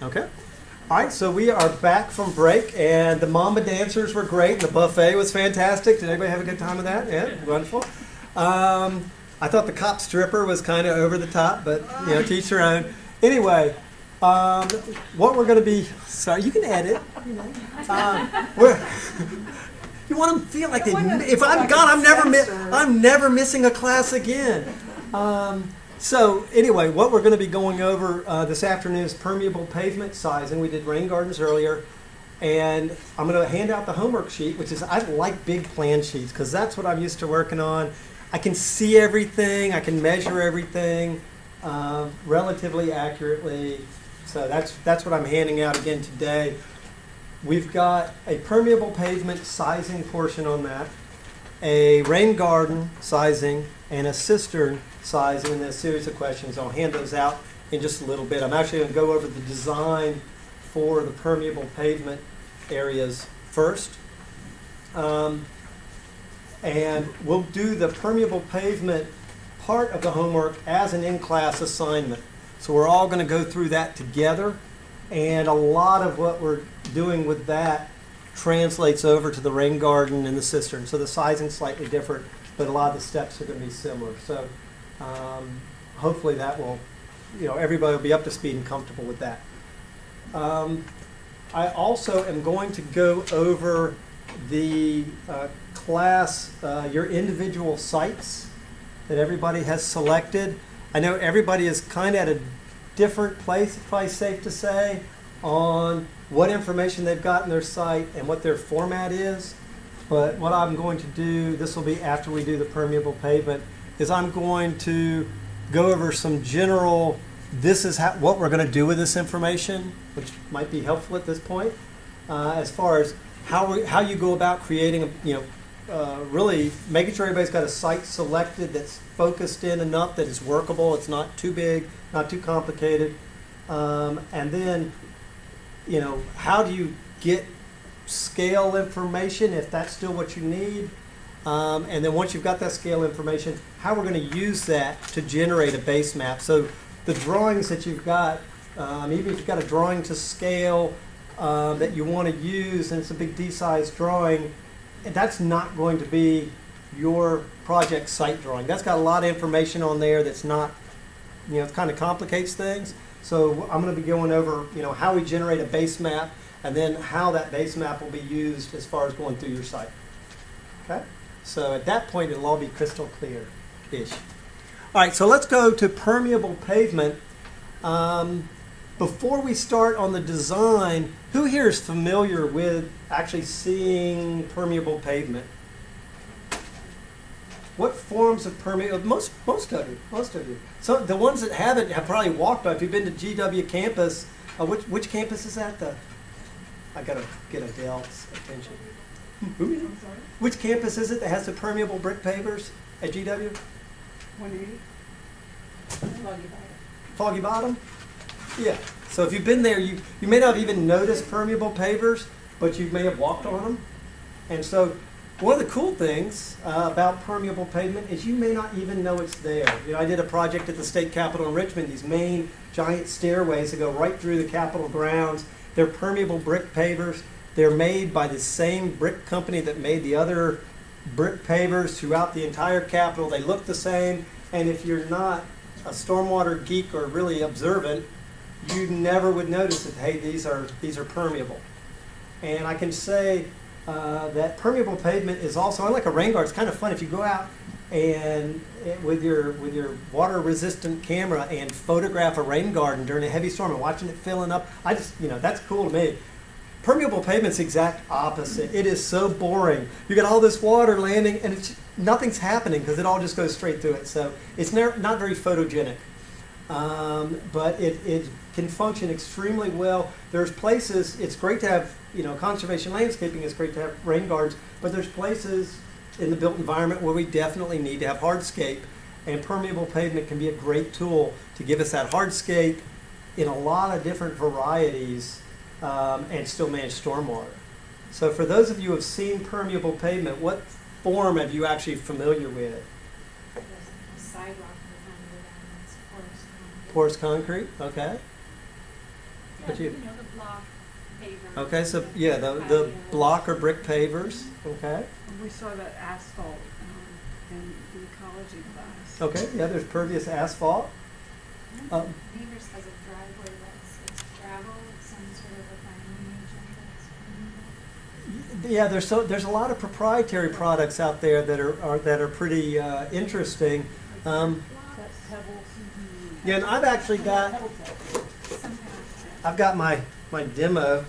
Okay. All right, so we are back from break, and the Mamba dancers were great, and the buffet was fantastic. Did anybody have a good time with that? Yeah, wonderful. I thought the cop stripper was kind of over the top, but you know, to each their own. Anyway, what we're going to be, sorry, you can edit. You know, you want them to feel like they. If I'm gone, I'm never missing a class again. So anyway, what we're going to be going over this afternoon is permeable pavement sizing. We did rain gardens earlier, and I'm going to hand out the homework sheet, which is, I like big plan sheets because that's what I'm used to working on. I can see everything, I can measure everything relatively accurately. So that's what I'm handing out again today. We've got a permeable pavement sizing portion on that, a rain garden sizing, and a cistern sizing, and a series of questions. I'll hand those out in just a little bit. I'm actually going to go over the design for the permeable pavement areas first. And we'll do the permeable pavement part of the homework as an in-class assignment. So we're all going to go through that together, and a lot of what we're doing with that translates over to the rain garden and the cistern. So the sizing's slightly different, but a lot of the steps are going to be similar. So hopefully that will, you know, everybody will be up to speed and comfortable with that. I also am going to go over the class, your individual sites that everybody has selected. I know everybody is kind of at a different place, it's probably safe to say, on what information they've got in their site and what their format is. But what I'm going to do, this will be after we do the permeable pavement, is I'm going to go over some general, this is what we're going to do with this information, which might be helpful at this point, as far as how you go about creating, really making sure everybody's got a site selected that's focused in enough that it's workable, it's not too big, not too complicated, and then, you know, how do you get scale information if that's still what you need, and then once you've got that scale information, how we're going to use that to generate a base map. So the drawings that you've got, even if you've got a drawing to scale that you want to use, and it's a big D-size drawing, that's not going to be your project site drawing. That's got a lot of information on there that's not, you know, it kind of complicates things. So I'm going to be going over, you know, how we generate a base map, and then how that base map will be used as far as going through your site. Okay? So at that point, it'll all be crystal clear-ish. All right, so let's go to permeable pavement. Before we start on the design, who here is familiar with actually seeing permeable pavement? What forms of permeable? Most of you. So the ones that haven't have probably walked by. If you've been to GW campus, which campus is that? I gotta get Adele's attention. Who? Which campus is it that has the permeable brick pavers at GW? 180. Foggy Bottom? Yeah. So if you've been there, you may not have even noticed permeable pavers, but you may have walked on them. And so one of the cool things about permeable pavement is you may not even know it's there. You know, I did a project at the state capitol in Richmond, these main giant stairways that go right through the Capitol grounds. They're permeable brick pavers. They're made by the same brick company that made the other brick pavers throughout the entire Capitol. They look the same, and if you're not a stormwater geek or really observant, you never would notice that, hey, these are permeable. And I can say that permeable pavement is also, unlike a rain garden, it's kind of fun if you go out and with your water-resistant camera and photograph a rain garden during a heavy storm and watching it filling up. I just, you know, that's cool to me. Permeable pavement's the exact opposite. It is so boring. You got all this water landing, and nothing's happening because it all just goes straight through it. So it's not very photogenic, but it can function extremely well. There's places, it's great to have, you know, conservation landscaping is great to have rain gardens, but there's places in the built environment where we definitely need to have hardscape, and permeable pavement can be a great tool to give us that hardscape in a lot of different varieties and still manage stormwater. So for those of you who have seen permeable pavement, what form are you actually familiar with? Sidewalk, porous concrete. Porous concrete, okay. Yeah, But you know, the block pavers. okay, so yeah, the block or brick pavers. Okay. We saw that asphalt in the ecology class. Okay. Yeah, there's pervious asphalt. Beavers has a driveway that's gravel, some sort of a binding agent that's. Yeah, there's a lot of proprietary products out there that are pretty interesting. That's pebbles. Yeah, and I've actually got my demo.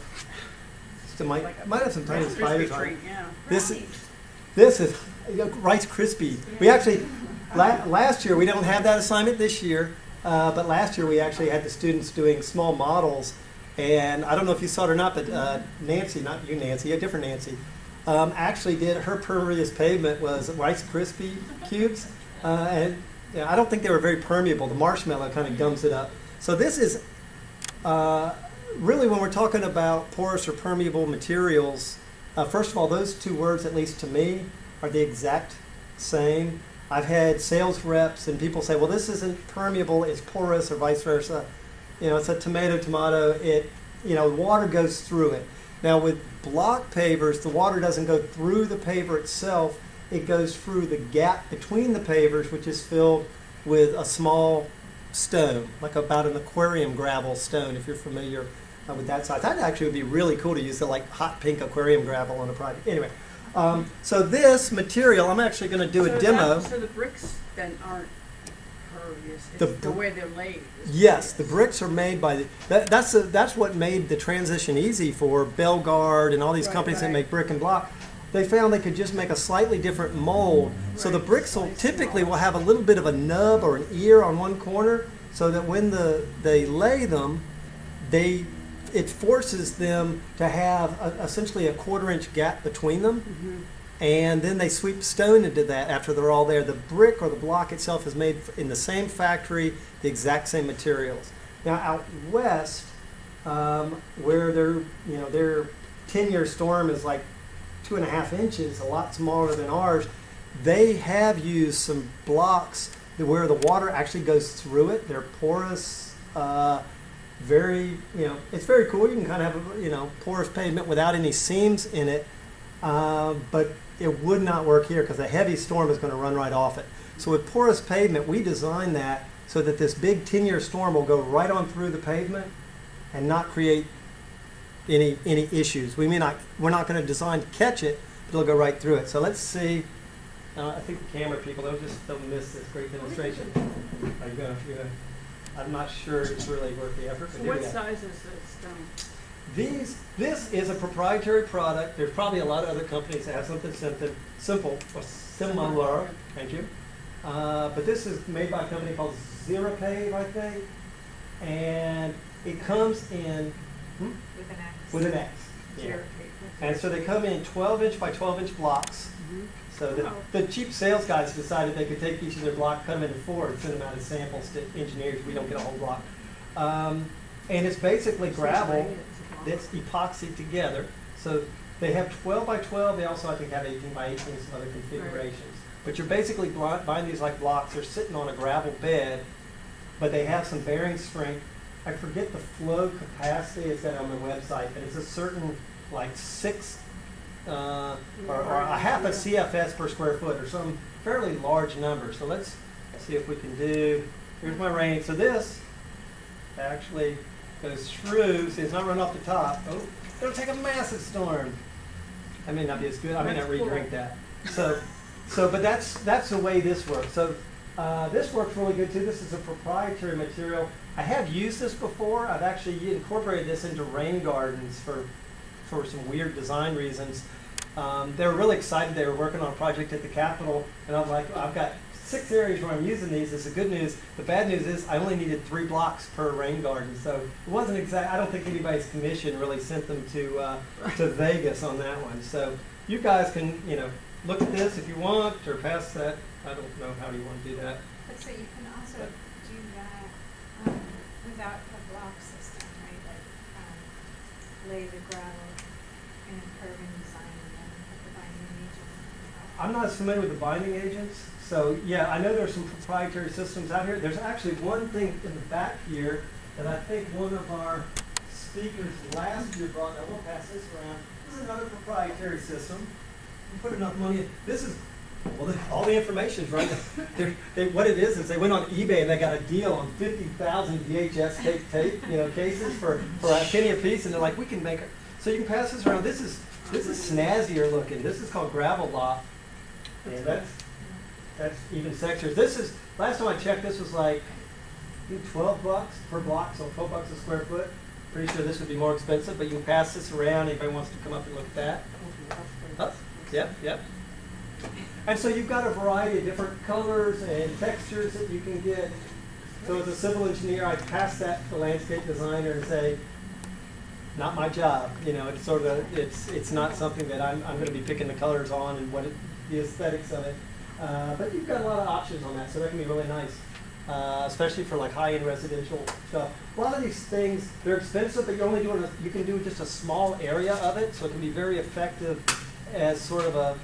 So might have some tiny spiders on it. Yeah. This is Rice Krispie. We actually last year we don't have that assignment this year, but last year we actually had the students doing small models, and I don't know if you saw it or not, but Nancy, not you Nancy, a different Nancy, actually did her pervious pavement was Rice Krispie cubes, and yeah, I don't think they were very permeable. The marshmallow kind of gums it up. So this is really when we're talking about porous or permeable materials. First of all, those two words, at least to me, are the exact same. I've had sales reps and people say, well, this isn't permeable, it's porous, or vice versa. You know, it's a tomato. Water goes through it. Now with block pavers, the water doesn't go through the paver itself. It goes through the gap between the pavers, which is filled with a small stone, like about an aquarium gravel stone, if you're familiar with that size. That actually would be really cool to use the like hot pink aquarium gravel on a project. Anyway, so this material, I'm actually going to do a demo. So the bricks then aren't pervious. It's the way they're laid. Yes, the bricks are made by that's what made the transition easy for Belgard and all these companies that make brick and block. They found they could just make a slightly different mold. So the bricks will typically will have a little bit of a nub or an ear on one corner, so that when they lay them, it forces them to have essentially a 1/4-inch gap between them. Mm-hmm. And then they sweep stone into that after they're all there. The brick or the block itself is made in the same factory, the exact same materials. Now out west, where their 10-year storm is like 2.5 inches, a lot smaller than ours, they have used some blocks where the water actually goes through it. They're porous, it's very cool. You can kind of have porous pavement without any seams in it, but it would not work here because a heavy storm is going to run right off it. So with porous pavement, we designed that so that this big 10-year storm will go right on through the pavement and not create any issues. We're not going to design to catch it, but it'll go right through it. So let's see. I think the camera people, they'll miss this great demonstration. I'm not sure it's really worth the effort. So what size is this stone? This is a proprietary product. There's probably a lot of other companies that have something simple or similar. Thank you. But this is made by a company called Zero Pave, I think, and it comes in with an X. Yeah. And so they come in 12-inch by 12-inch blocks. Mm-hmm. So the cheap sales guys decided they could take each of their blocks, cut them into 4, and send them out as samples to engineers. We don't get a whole block. And it's basically gravel that's epoxied together. So they have 12 by 12. They also, I think, have 18 by 18, some other configurations. Right. But you're basically buying these like blocks. They're sitting on a gravel bed, but they have some bearing strength. I forget the flow capacity. It's that on the website, but it's a certain like 6 or a half a CFS per square foot, or some fairly large number. So let's see if we can do. Here's my range. So this actually goes through. See, it's not running off the top. Oh, it'll take a massive storm. I may not be as good. I may not re-drink that. But that's the way this works. So this works really good too. This is a proprietary material. I have used this before. I've actually incorporated this into rain gardens for some weird design reasons. They were really excited. They were working on a project at the Capitol, and I was like, I've got 6 areas where I'm using these. It's the good news. The bad news is I only needed 3 blocks per rain garden, so it wasn't exact. I don't think anybody's commission really sent them to Vegas on that one. So you guys can look at this if you want, or pass that. I don't know how you want to do that. But so you can also do that without a block system, right? Like lay the gravel in a curving design and then put the binding agent. I'm not as familiar with the binding agents, so yeah, I know there's some proprietary systems out here. There's actually one thing in the back here that I think one of our speakers last year brought, I won't pass this around. This is another proprietary system. You put enough money in. This is, well, all the information's right there. What it is they went on eBay and they got a deal on 50,000 VHS tape, cases for a penny a piece, and they're like, we can make it. So you can pass this around. This is snazzier looking. This is called Gravel Lock, and that's even sexier. This is, last time I checked, this was like $12 per block, so $12 a square foot. Pretty sure this would be more expensive, but you can pass this around. Anybody wants to come up and look at that? Huh? Yep. And so you've got a variety of different colors and textures that you can get. So as a civil engineer, I pass that to the landscape designer and say, not my job. It's sort of it's not something that I'm going to be picking the colors on and the aesthetics of it. But you've got a lot of options on that, so that can be really nice, especially for like high-end residential stuff. A lot of these things, they're expensive, but you can do just a small area of it, so it can be very effective as sort of a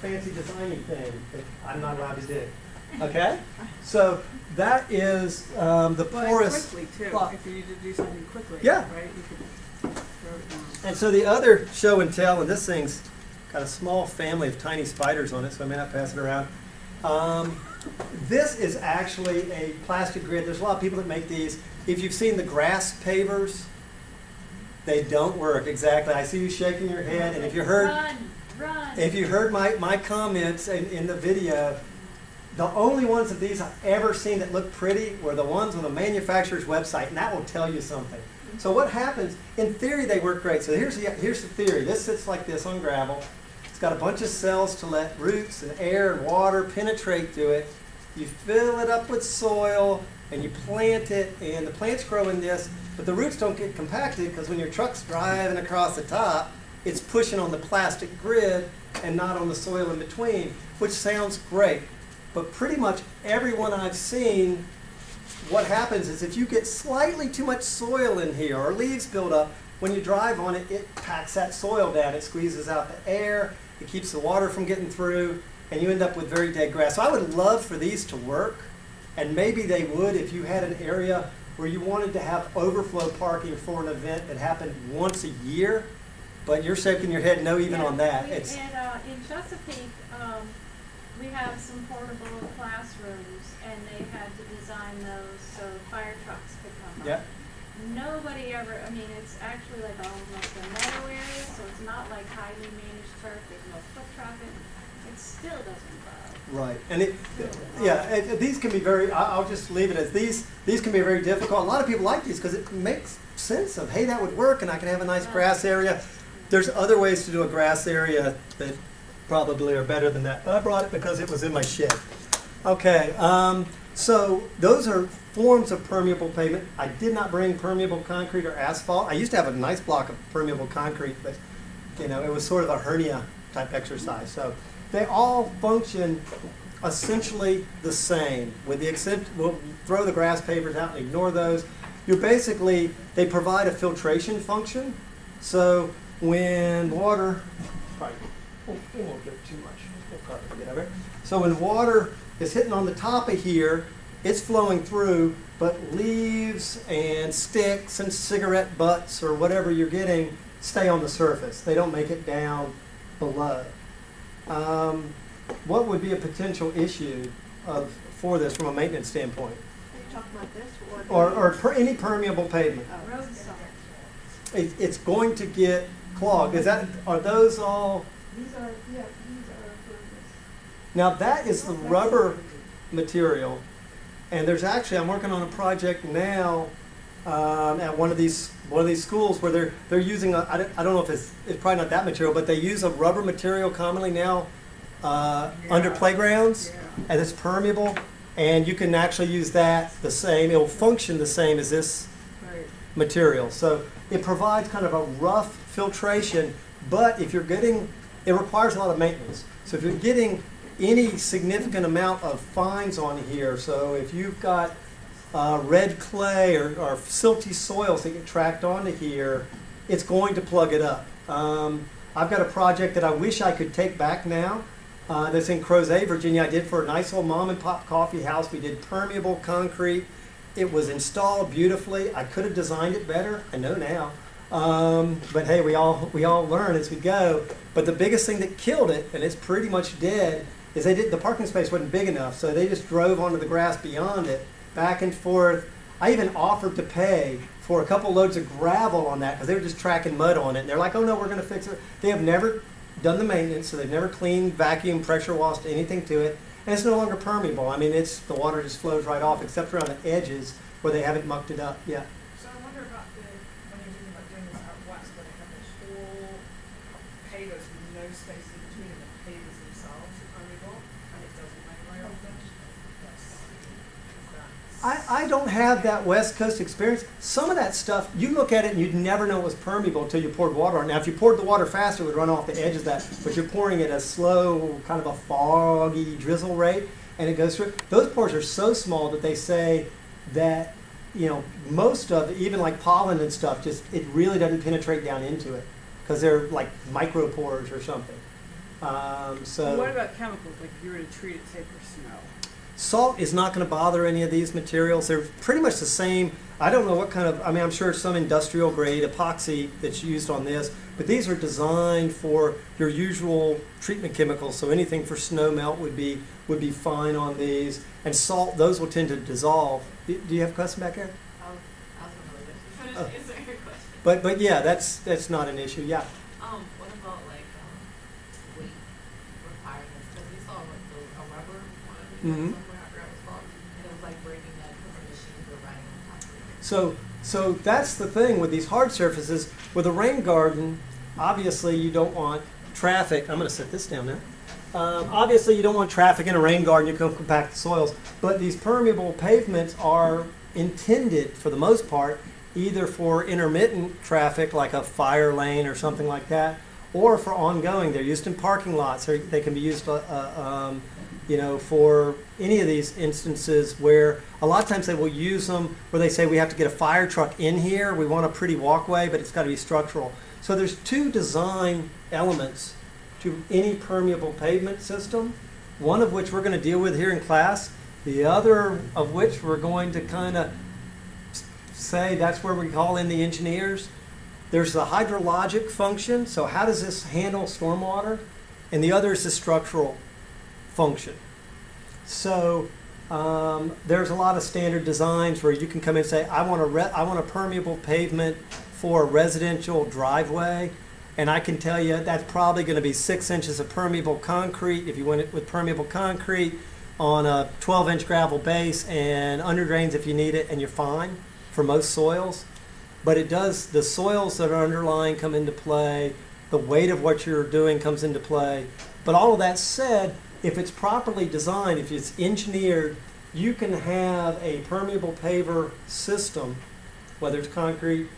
fancy designing thing that I'm not allowed to do. Okay? So that is the forest. Quickly too, block. if you need to do something quickly. Yeah. Right, you could throw it down. And so the other show and tell, and this thing's got a small family of tiny spiders on it, so I may not pass it around. This is actually a plastic grid. There's a lot of people that make these. If you've seen the grass pavers, they don't work exactly. I see you shaking your head, and if you heard Run. If you heard my comments in the video, the only ones of these I've ever seen that look pretty were the ones on the manufacturer's website, and that will tell you something. So what happens, in theory they work great. So here's the theory. This sits like this on gravel. It's got a bunch of cells to let roots and air and water penetrate through it. You fill it up with soil, and you plant it, and the plants grow in this, but the roots don't get compacted because when your truck's driving across the top, it's pushing on the plastic grid and not on the soil in between, which sounds great. But pretty much everyone I've seen, what happens is if you get slightly too much soil in here or leaves build up, when you drive on it, it packs that soil down. It squeezes out the air, it keeps the water from getting through, and you end up with very dead grass. So I would love for these to work, and maybe they would if you had an area where you wanted to have overflow parking for an event that happened once a year. But you're shaking your head no even on that. In Chesapeake, we have some portable classrooms, and they had to design those so fire trucks could come up. Yep. Nobody ever, it's actually like almost a meadow area, so it's not like highly managed turf, there's no foot traffic. It still doesn't grow. Right, and these can be very, I'll just leave it as these can be very difficult. A lot of people like these because it makes sense of, hey, that would work and I can have a nice grass area. There's other ways to do a grass area that probably are better than that, but I brought it because it was in my shed. Okay, so those are forms of permeable pavement. I did not bring permeable concrete or asphalt. I used to have a nice block of permeable concrete, but it was sort of a hernia type exercise. So they all function essentially the same, with the exception, we'll throw the grass pavers out and ignore those. They provide a filtration function. So when water, we won't get too much. We'll probably get over it. So when water is hitting on the top of here, it's flowing through, but leaves and sticks and cigarette butts or whatever you're getting stay on the surface. They don't make it down below. What would be a potential issue for this from a maintenance standpoint? Are you talking about this Or any permeable pavement? Road salt. It's going to get clogged. Are those all? These are for this. Now that is the rubber material, and there's actually, I'm working on a project now at one of these schools where they're using I don't know if it's probably not that material, but they use a rubber material commonly now under playgrounds, and it's permeable, and you can actually use that the same. It will function the same as this material. So it provides kind of a rough filtration, but if you're getting, it requires a lot of maintenance. So if you're getting any significant amount of fines on here, so if you've got red clay or silty soils that get tracked onto here, it's going to plug it up. I've got a project that I wish I could take back now that's in Crozet, Virginia. I did for a nice old mom and pop coffee house. We did permeable concrete It was installed beautifully. I could have designed it better. I know now. But hey, we all learn as we go. But the biggest thing that killed it, and it's pretty much dead, is the parking space wasn't big enough, so they just drove onto the grass beyond it, back and forth. I even offered to pay for a couple loads of gravel on that because they were just tracking mud on it. And they're like, oh no, we're going to fix it. They have never done the maintenance, so they've never cleaned, vacuum, pressure washed, anything to it. And it's no longer permeable. I mean, the water just flows right off, except around the edges where they haven't mucked it up. Yeah. So I wonder about when you're thinking about doing this out west, where they have those whole pavers with no space in between, and the pavers themselves are permeable, and it doesn't rain very often. I don't have that West Coast experience. Some of that stuff, you look at it and you'd never know it was permeable until you poured water on it. Now, if you poured the water faster, it would run off the edge of that, but you're pouring it at a slow, kind of a foggy drizzle rate, and it goes through. Those pores are so small that they say that, most of it, even like pollen and stuff, it really doesn't penetrate down into it because they're like micro pores or something. Well, what about chemicals, like if you were to treat it, say, for snow? Salt is not going to bother any of these materials. They're pretty much the same. I don't know what kind of, I'm sure some industrial grade epoxy that's used on this, but these are designed for your usual treatment chemicals. So anything for snow melt would be fine on these. And salt, those will tend to dissolve. Do you have a question back there? I was going to finish answering your question. But yeah, that's not an issue. Yeah. What about weight requirements? Because we saw a rubber one somewhere, I forgot what it's called, and it was like breaking that because the machines were riding on top of it. So that's the thing with these hard surfaces. With a rain garden, obviously you don't want traffic. I'm going to set this down now. Obviously you don't want traffic in a rain garden. You can compact the soils. But these permeable pavements are intended, for the most part, either for intermittent traffic, like a fire lane or something like that, or for ongoing. They're used in parking lots. They can be used for any of these instances where a lot of times they will use them where they say we have to get a fire truck in here. We want a pretty walkway, but it's got to be structural. So there's two design elements to any permeable pavement system, one of which we're going to deal with here in class, the other of which we're going to kind of say that's where we call in the engineers. There's the hydrologic function, so how does this handle stormwater? And the other is the structural function. So there's a lot of standard designs where you can come in and say, I want a permeable pavement for a residential driveway, and I can tell you that's probably going to be 6 inches of permeable concrete if you went it with permeable concrete on a 12-inch gravel base and under drains if you need it, and you're fine for most soils. But the soils that are underlying come into play, the weight of what you're doing comes into play. But all of that said, if it's properly designed, if it's engineered, you can have a permeable paver system, whether it's concrete,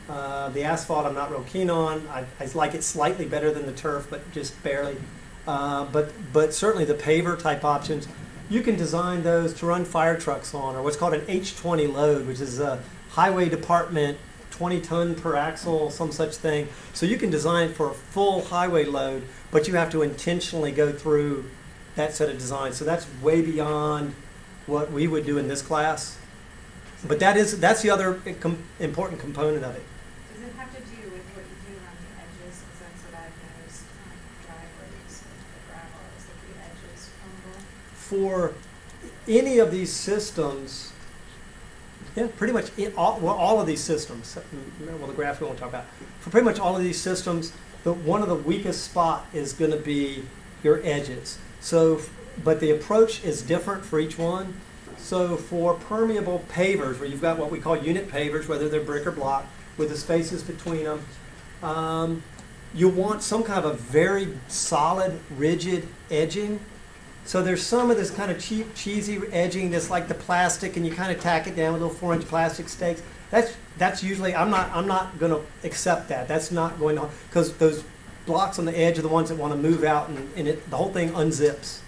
the asphalt I'm not real keen on. I like it slightly better than the turf, but just barely. But certainly the paver type options, you can design those to run fire trucks on, or what's called an H20 load, which is a highway department 20 ton per axle, some such thing. So you can design it for a full highway load, but you have to intentionally go through that set of designs. So that's way beyond what we would do in this class. But that's the other important component of it. Does it have to do with what you do around the edges? Because that's what I've noticed on driveways, the gravel is that the edges crumble. For any of these systems, yeah, pretty much all of these systems, well, the graph we won't talk about. For pretty much all of these systems, one of the weakest spot is going to be your edges. So, but the approach is different for each one. So for permeable pavers, where you've got what we call unit pavers, whether they're brick or block, with the spaces between them, you want some kind of a very solid, rigid edging. So there's some of this kind of cheap, cheesy edging that's like the plastic, and you kind of tack it down with little 4-inch plastic stakes. That's usually, I'm not going to accept that. That's not going to, because those blocks on the edge are the ones that want to move out, and the whole thing unzips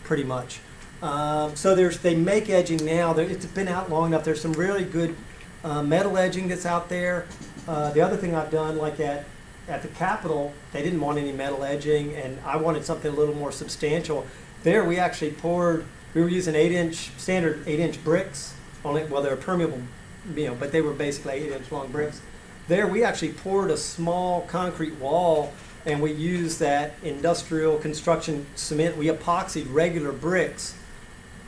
pretty much. So they make edging now. It's been out long enough. There's some really good metal edging that's out there. The other thing I've done, like at the Capitol, they didn't want any metal edging, and I wanted something a little more substantial. There we actually we were using standard 8-inch bricks, only, well, they're permeable, but they were basically 8-inch long bricks. There, we actually poured a small concrete wall, and we used that industrial construction cement. We epoxied regular bricks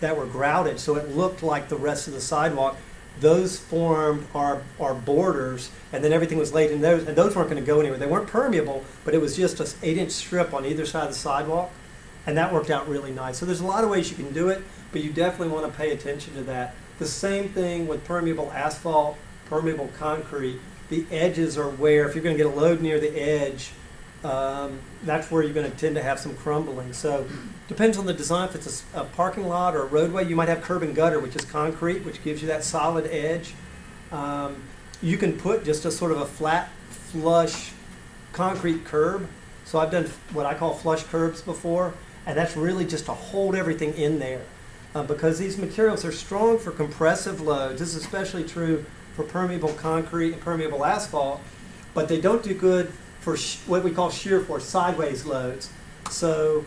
that were grouted, so it looked like the rest of the sidewalk. Those formed our borders, and then everything was laid in those, and those weren't going to go anywhere. They weren't permeable, but it was just an 8-inch strip on either side of the sidewalk, and that worked out really nice. So there's a lot of ways you can do it, but you definitely want to pay attention to that. The same thing with permeable asphalt, permeable concrete. The edges are where, if you're going to get a load near the edge, that's where you're going to tend to have some crumbling. So depends on the design. If it's a parking lot or a roadway, you might have curb and gutter, which is concrete, which gives you that solid edge. You can put just a sort of a flat, flush concrete curb. So I've done what I call flush curbs before, and that's really just to hold everything in there. Because these materials are strong for compressive loads. This is especially true for permeable concrete and permeable asphalt, but they don't do good for what we call shear force, sideways loads. So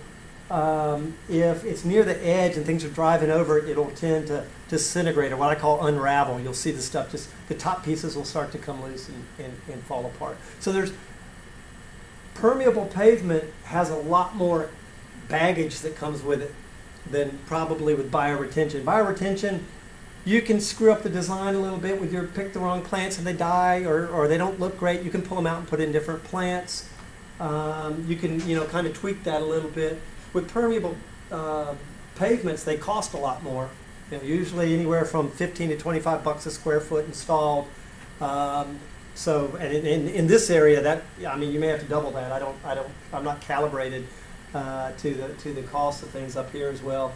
if it's near the edge and things are driving over it, it'll tend to disintegrate, or what I call unravel. You'll see the stuff, just the top pieces will start to come loose and fall apart. So there's permeable pavement has a lot more baggage that comes with it than probably with bioretention. Bioretention, you can screw up the design a little bit with your pick the wrong plants and they die, or they don't look great. You can pull them out and put in different plants. You can kind of tweak that a little bit. With permeable pavements, they cost a lot more. Usually anywhere from $15 to $25 a square foot installed. So, and in this area, you may have to double that. I'm not calibrated to the cost of things up here as well.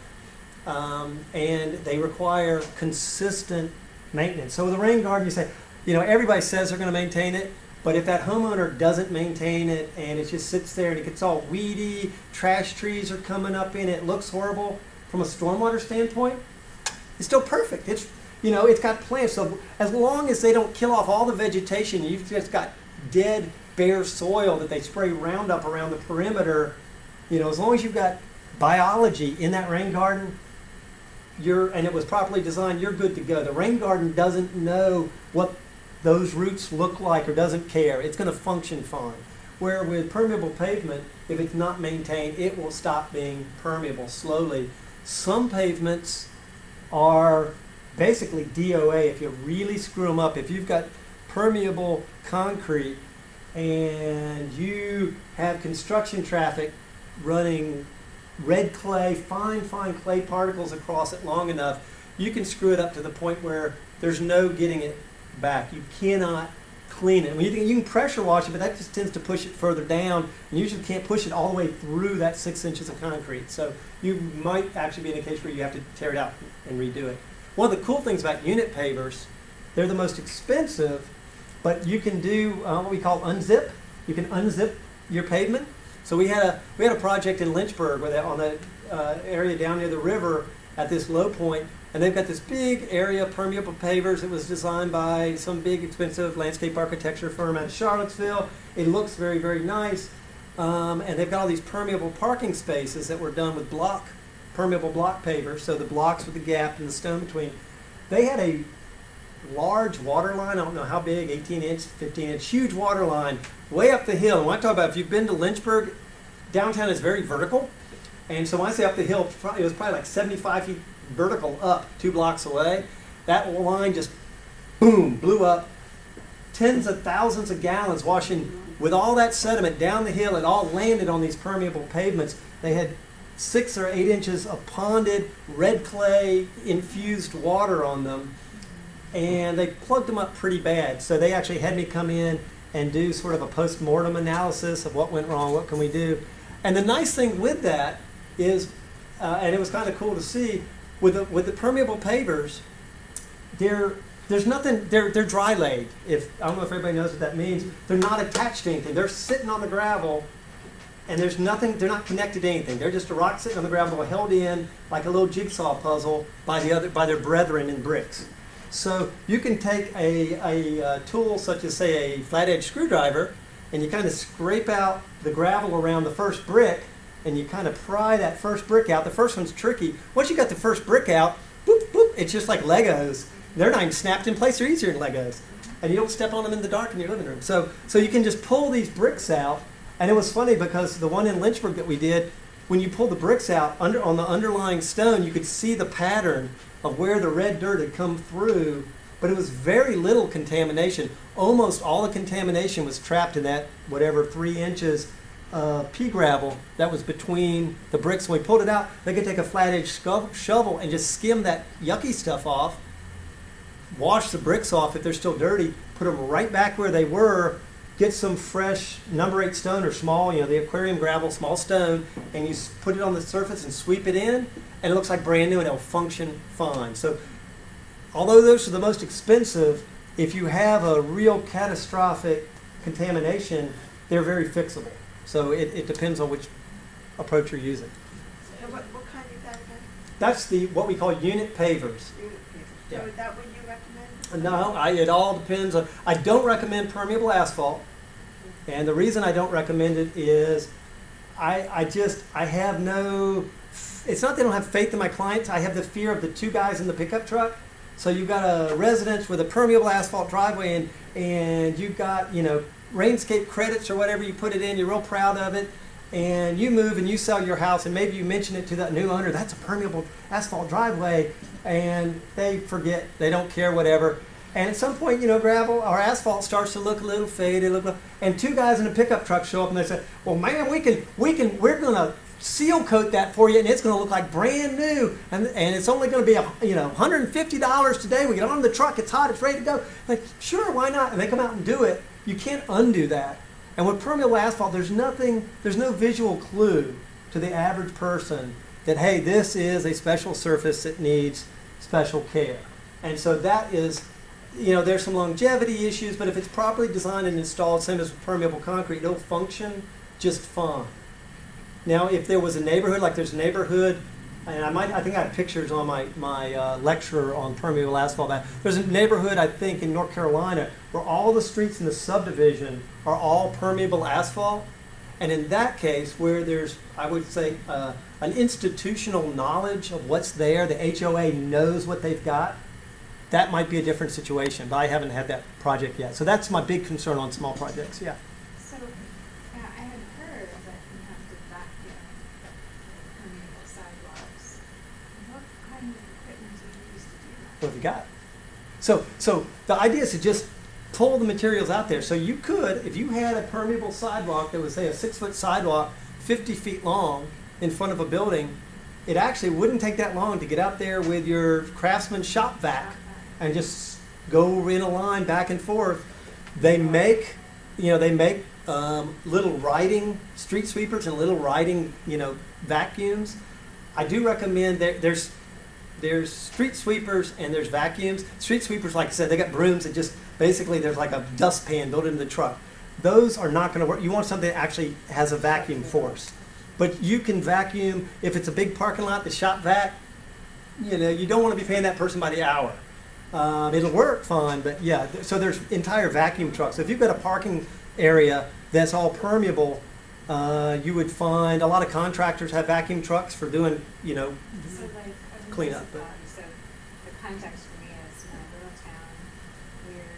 And they require consistent maintenance. So with a rain garden, you say, everybody says they're going to maintain it, but if that homeowner doesn't maintain it and it just sits there and it gets all weedy, trash trees are coming up in it, looks horrible, from a stormwater standpoint, it's still perfect. It's got plants. So as long as they don't kill off all the vegetation, you've just got dead, bare soil that they spray Roundup around the perimeter. As long as you've got biology in that rain garden, and it was properly designed, you're good to go. The rain garden doesn't know what those roots look like or doesn't care. It's going to function fine. Where with permeable pavement, if it's not maintained, it will stop being permeable slowly. Some pavements are basically DOA if you really screw them up. If you've got permeable concrete and you have construction traffic running red clay, fine clay particles across it long enough, you can screw it up to the point where there's no getting it back. You cannot clean it. You can pressure wash it, but that just tends to push it further down, and you usually can't push it all the way through that 6 inches of concrete. So you might actually be in a case where you have to tear it out and redo it. One of the cool things about unit pavers, they're the most expensive, but you can do what we call unzip. You can unzip your pavement. So we had a project in Lynchburg on the area down near the river at this low point, and they've got this big area of permeable pavers. It was designed by some big expensive landscape architecture firm out of Charlottesville. It looks very, very nice, and they've got all these permeable parking spaces that were done with permeable block pavers. So the blocks with the gap and the stone between. They had a large water line, I don't know how big, 18-inch, 15-inch, huge water line way up the hill. And when I talk about, if you've been to Lynchburg, downtown is very vertical. And so when I say up the hill, it was probably like 75 feet vertical up 2 blocks away. That line just, boom, blew up. Tens of thousands of gallons washing with all that sediment down the hill. It all landed on these permeable pavements. They had 6 or 8 inches of ponded red clay infused water on them. And they plugged them up pretty bad. So they actually had me come in and do sort of a post-mortem analysis of what went wrong, what can we do. And the nice thing with that is, and it was kind of cool to see, with the permeable pavers, there's nothing, they're dry laid. I don't know if everybody knows what that means. They're not attached to anything. They're sitting on the gravel, and there's nothing, they're not connected to anything. They're just a rock sitting on the gravel held in like a little jigsaw puzzle by their brethren in bricks. So you can take a tool such as, say, a flat edge screwdriver, and you kind of scrape out the gravel around the first brick, and you kind of pry that first brick out. The first one's tricky. Once you got the first brick out, boop, boop, it's just like Legos. They're not even snapped in place. They're easier than Legos. And you don't step on them in the dark in your living room. So you can just pull these bricks out. And it was funny because the one in Lynchburg that we did, when you pull the bricks out on the underlying stone, you could see the pattern of where the red dirt had come through, but it was very little contamination. Almost all the contamination was trapped in that, whatever, 3 inches pea gravel that was between the bricks. When we pulled it out, they could take a flat-edged shovel and just skim that yucky stuff off, wash the bricks off if they're still dirty, put them right back where they were, get some fresh number 8 stone or small, the aquarium gravel, small stone, and you put it on the surface and sweep it in, and it looks like brand new and it'll function fine. So although those are the most expensive, if you have a real catastrophic contamination, they're very fixable. So it depends on which approach you're using. And what kind is that again? That's what we call unit pavers. Unit paper. Yeah. So is that what you recommend? No, it all depends on. I don't recommend permeable asphalt, and the reason I don't recommend it is I have no. It's not that I don't have faith in my clients. I have the fear of the 2 guys in the pickup truck. So you've got a residence with a permeable asphalt driveway, and you've got Rainscape credits or whatever, you put it in. You're real proud of it, and you move and you sell your house, and maybe you mention it to that new owner. That's a permeable asphalt driveway. And they forget, they don't care, whatever. And at some point, gravel or asphalt starts to look a little faded, and 2 guys in a pickup truck show up and they say, "Well, man, we're gonna seal coat that for you, and it's gonna look like brand new, and it's only gonna be $150 today. We get on the truck, it's hot, it's ready to go." Like, sure, why not? And they come out and do it. You can't undo that. And with permeable asphalt, there's no visual clue to the average person that, hey, this is a special surface that needs special care. And so that is, there's some longevity issues, but if it's properly designed and installed, same as with permeable concrete, it'll function just fine. Now, if there was a neighborhood, like there's a neighborhood, and I think I have pictures on my lecture on permeable asphalt. There's a neighborhood, I think, in North Carolina where all the streets in the subdivision are all permeable asphalt. And in that case, where there's, I would say, an institutional knowledge of what's there, the HOA knows what they've got, that might be a different situation. But I haven't had that project yet. So that's my big concern on small projects, yeah. So, I had heard that you have to vacuum permeable sidewalks. What kind of equipment do you use to do that? What have you got? So the idea is to just pull the materials out there. So you could, if you had a permeable sidewalk that was, say, a 6-foot sidewalk, 50 feet long in front of a building, it actually wouldn't take that long to get out there with your Craftsman shop vac and just go in a line back and forth. They make little riding street sweepers and little riding, vacuums. I do recommend there's street sweepers and there's vacuums. Street sweepers, like I said, they got brooms that just basically there's like a dustpan built into the truck. Those are not going to work. You want something that actually has a vacuum force. But you can vacuum, if it's a big parking lot, the shop vac, you don't want to be paying that person by the hour. It'll work fine, but yeah, so there's entire vacuum trucks. So if you've got a parking area that's all permeable, you would find a lot of contractors have vacuum trucks for doing, So like, clean up, but- so the context for me is in a little town, we're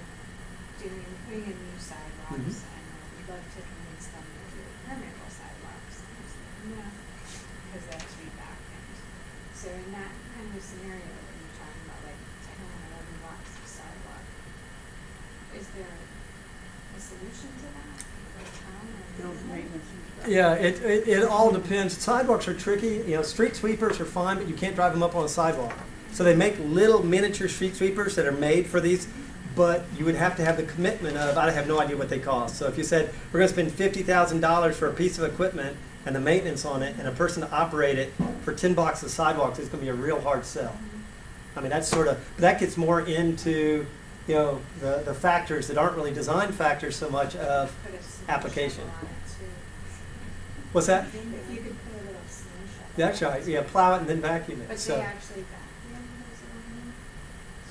putting in new sidewalks, Mhm. and we'd love to convince them to do permeable sidewalks. And it's like, no, because they have to be vacuumed. So in that kind of scenario that you're talking about, like 10 or 11 blocks of sidewalk, is there a solution to that for the town? Build maintenance and stuff. Yeah, it all depends. Sidewalks are tricky. Street sweepers are fine, but you can't drive them up on a sidewalk. So they make little miniature street sweepers that are made for these, but you would have to have the commitment of, I have no idea what they cost. So if you said, we're going to spend $50,000 for a piece of equipment and the maintenance on it and a person to operate it for 10 blocks of sidewalks, it's going to be a real hard sell. I mean, that's but that gets more into, the factors that aren't really design factors so much of Put a snow application. shovel on it too. What's that? If you could put a little snow shovel. That's right. Yeah, plow it and then vacuum it. But So they actually vacuum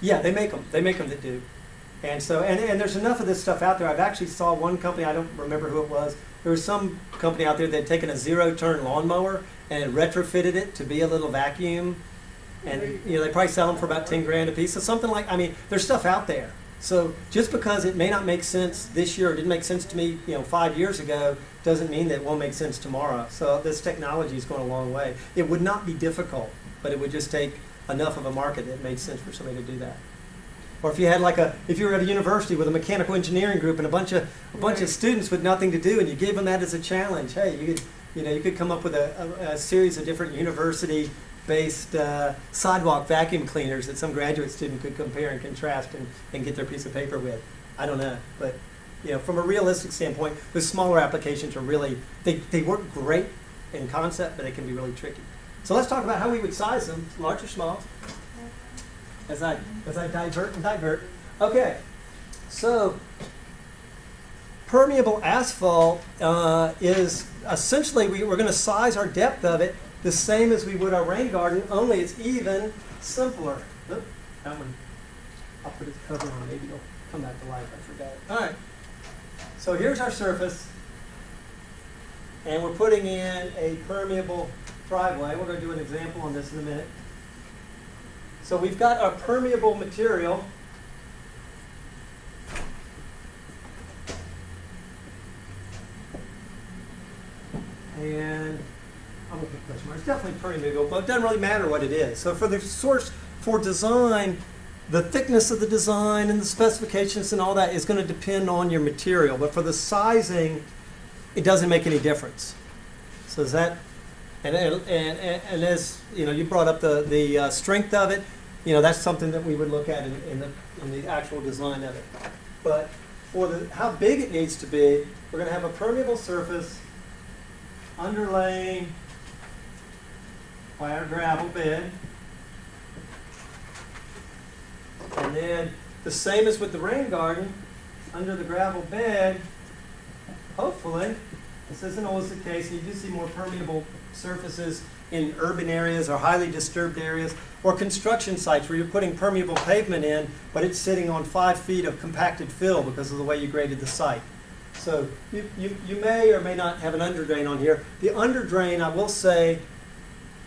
those. yeah, they make them. They make them that do. And so and there's enough of this stuff out there. I've actually saw one company. I don't remember who it was. There was some company out there that had taken a 0-turn lawnmower and had retrofitted it to be a little vacuum And they probably sell them for about 10 grand a piece. So something like, I mean, there's stuff out there. So just because it may not make sense this year, or didn't make sense to me, 5 years ago, doesn't mean that it won't make sense tomorrow. So this technology is going a long way. It would not be difficult, but it would just take enough of a market that it made sense for somebody to do that. Or if you had if you were at a university with a mechanical engineering group and a bunch of students with nothing to do, and you gave them that as a challenge, hey, you could come up with a series of different university-based sidewalk vacuum cleaners that some graduate student could compare and contrast and get their piece of paper with. I don't know, but from a realistic standpoint, the smaller applications are really they work great in concept, but they can be really tricky. So let's talk about how we would size them, large or small. As I divert. Okay, so permeable asphalt is essentially, we're going to size our depth of it the same as we would our rain garden, only it's even simpler. Oop, that one, I'll put its cover on, maybe it'll come back to life, I forgot it. All right, so here's our surface, and we're putting in a permeable driveway. We're going to do an example on this in a minute. So we've got our permeable material. And I'm going to put question marks. It's definitely permeable, but it doesn't really matter what it is. So for the source for design, the thickness of the design and the specifications and all that is going to depend on your material. But for the sizing, it doesn't make any difference. So is that, and as you brought up the strength of it. That's something that we would look at in the actual design of it. But for how big it needs to be, we're going to have a permeable surface underlaying by our gravel bed. And then the same as with the rain garden, under the gravel bed, hopefully, this isn't always the case, you do see more permeable surfaces in urban areas or highly disturbed areas, or construction sites where you're putting permeable pavement in, but it's sitting on 5 feet of compacted fill because of the way you graded the site. So you may or may not have an underdrain on here. The underdrain, I will say,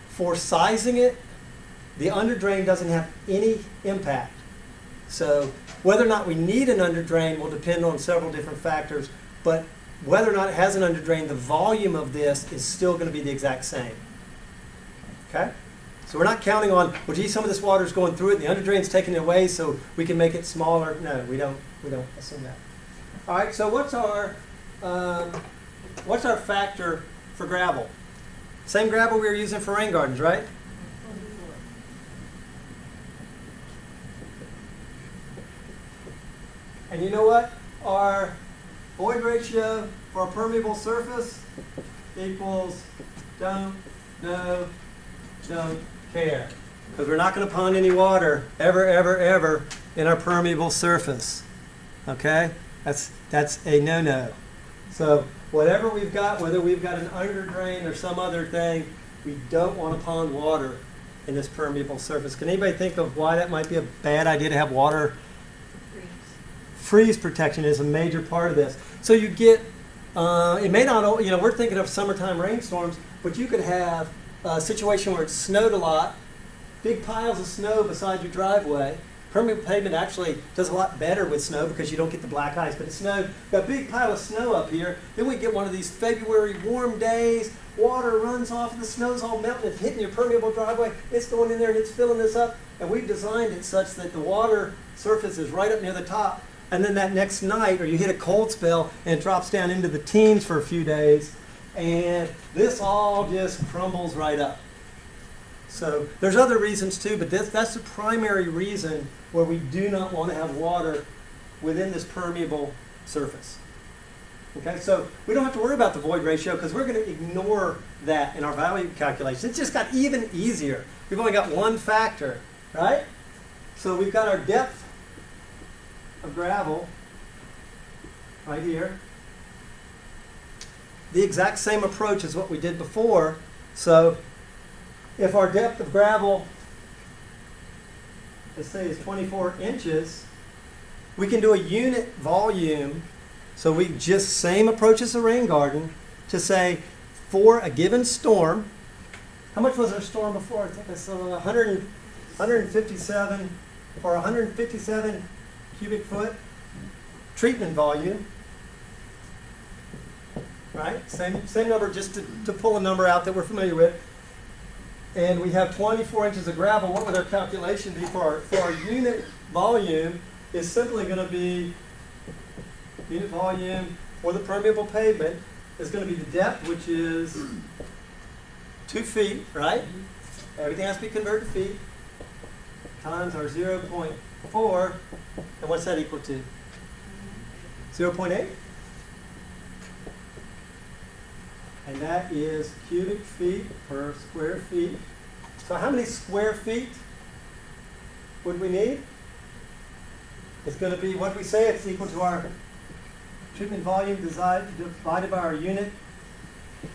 for sizing it, the underdrain doesn't have any impact. So whether or not we need an underdrain will depend on several different factors, but whether or not it has an underdrain, the volume of this is still going to be the exact same. Okay? So we're not counting on, well, gee, some of this water is going through it, and the underdrain's taking it away, so we can make it smaller. No, we don't assume that. All right, so what's our factor for gravel? Same gravel we were using for rain gardens, right? And you know what? Our void ratio for a permeable surface equals don't know, don't care. Because we're not going to pond any water ever, ever, ever in our permeable surface. Okay? That's a no-no. So whatever we've got, whether we've got an underdrain or some other thing, we don't want to pond water in this permeable surface. Can anybody think of why that might be a bad idea to have water? Freeze protection is a major part of this. So you get, it may not, we're thinking of summertime rainstorms, but you could have a situation where it snowed a lot, big piles of snow beside your driveway. Permeable pavement actually does a lot better with snow because you don't get the black ice, but it snowed. Got a big pile of snow up here. Then we get one of these February warm days, water runs off, the snow's all melting, it's hitting your permeable driveway, it's going in there and it's filling this up, and we've designed it such that the water surface is right up near the top, and then that next night, or you hit a cold spell, and it drops down into the teens for a few days, and this all just crumbles right up. So there's other reasons too, but that's the primary reason where we do not want to have water within this permeable surface. Okay, so we don't have to worry about the void ratio because we're going to ignore that in our value calculation. It's just got even easier. We've only got one factor, right? So we've got our depth of gravel right here. The exact same approach as what we did before. So if our depth of gravel, let's say, is 24 inches, we can do a unit volume. So we just same approach as the rain garden to say for a given storm. How much was our storm before? I think I saw 157 for 157 cubic foot treatment volume. Right? Same number, just to pull a number out that we're familiar with. And we have 24 inches of gravel. What would our calculation be for our unit volume? Is simply going to be unit volume for the permeable pavement is going to be the depth, which is 2 feet, right? Everything has to be converted to feet, times our 0.4, and what's that equal to? 0.8? And that is cubic feet per square feet. So how many square feet would we need? It's going to be, what we say, it's equal to our treatment volume divided by our unit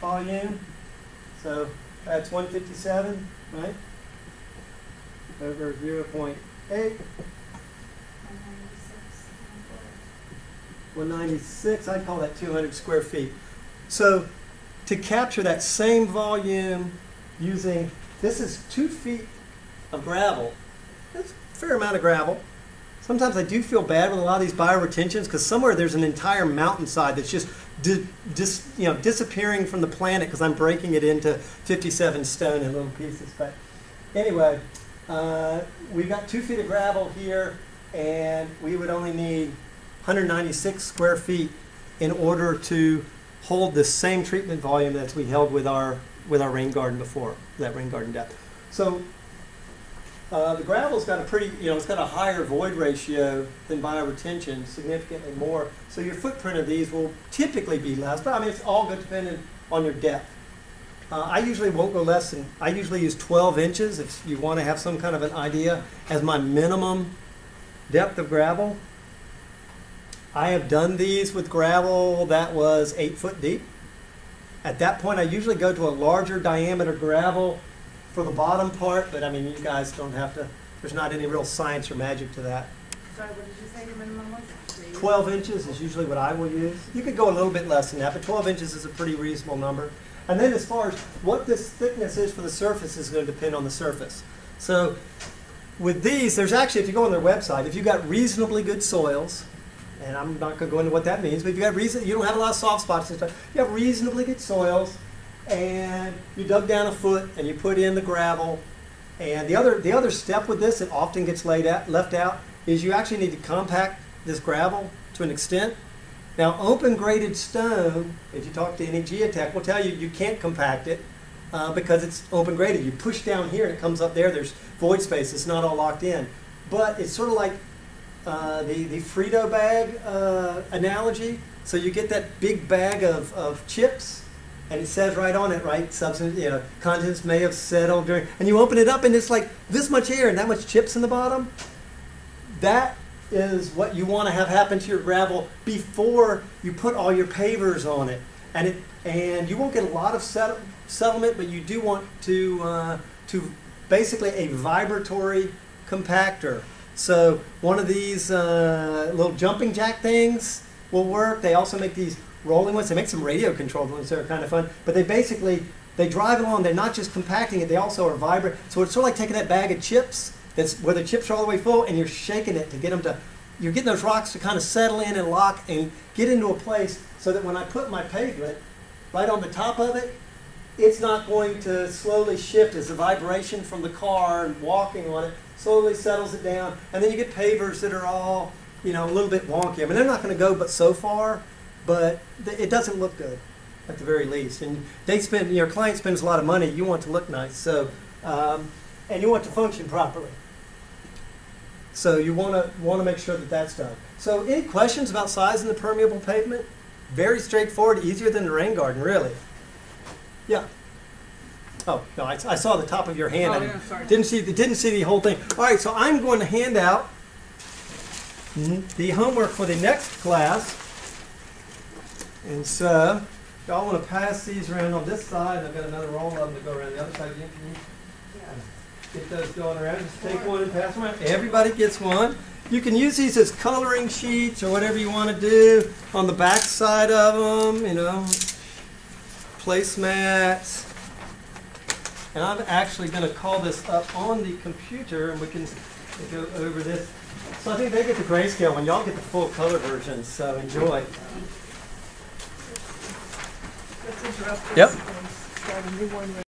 volume. So that's 157, right? Over 0.8. 196, I'd call that 200 square feet. So to capture that same volume using, this is 2 feet of gravel. That's a fair amount of gravel. Sometimes I do feel bad with a lot of these bioretentions because somewhere there's an entire mountainside that's just disappearing from the planet because I'm breaking it into 57 stone in little pieces. But anyway, we've got 2 feet of gravel here, and we would only need 196 square feet in order to hold the same treatment volume that we held with our rain garden before, that rain garden depth. So the gravel's got a pretty, it's got a higher void ratio than bioretention, significantly more. So your footprint of these will typically be less, but I mean, it's all good depending on your depth. I usually won't go less than, I usually use 12 inches if you want to have some kind of an idea as my minimum depth of gravel. I have done these with gravel that was 8 foot deep. At that point, I usually go to a larger diameter gravel for the bottom part, but I mean, you guys don't have to, there's not any real science or magic to that. Sorry, what did you say your minimum was? 12 inches is usually what I will use. You could go a little bit less than that, but 12 inches is a pretty reasonable number. And then as far as what this thickness is for the surface is going to depend on the surface. So with these, there's actually, if you go on their website, if you've got reasonably good soils, and I'm not going to go into what that means, but if you don't have a lot of soft spots and stuff, you have reasonably good soils, and you dug down a foot and you put in the gravel. And the other step with this that often gets left out is you actually need to compact this gravel to an extent. Now, open graded stone, if you talk to any geotech, will tell you you can't compact it because it's open graded. You push down here and it comes up there. There's void space. It's not all locked in. But it's sort of like the Frito bag analogy. So you get that big bag of chips, and it says right on it, right, substance, contents may have settled during, and you open it up and it's like this much air and that much chips in the bottom. That is what you want to have happen to your gravel before you put all your pavers on it. And you won't get a lot of settlement, but you do want to basically a vibratory compactor. So one of these little jumping jack things will work. They also make these rolling ones. They make some radio controlled ones that are kind of fun. But they drive along. They're not just compacting it. They also are vibrant. So it's sort of like taking that bag of chips that's where the chips are all the way full, and you're shaking it to get them to, you're getting those rocks to kind of settle in and lock and get into a place so that when I put my pavement right on the top of it, it's not going to slowly shift as the vibration from the car and walking on it slowly settles it down. And then you get pavers that are all, a little bit wonky. I mean, they're not going to go but so far, but it doesn't look good at the very least. And your client spends a lot of money. You want to look nice. So, and you want to function properly. So you want to make sure that that's done. So any questions about sizing the permeable pavement? Very straightforward, easier than the rain garden, really. Yeah. Oh no, I saw the top of your hand. Oh, I yeah, sorry. didn't see the whole thing. All right, so I'm going to hand out the homework for the next class. And so y'all want to pass these around on this side. I've got another roll of them to go around the other side. Can you get those going around? Just take one and pass them around. Everybody gets one. You can use these as coloring sheets or whatever you want to do on the back side of them, placemats. And I'm actually going to call this up on the computer, and we can go over this. So I think they get the grayscale one. Y'all get the full color version, so enjoy. Let's interrupt this Yep. and start a new one.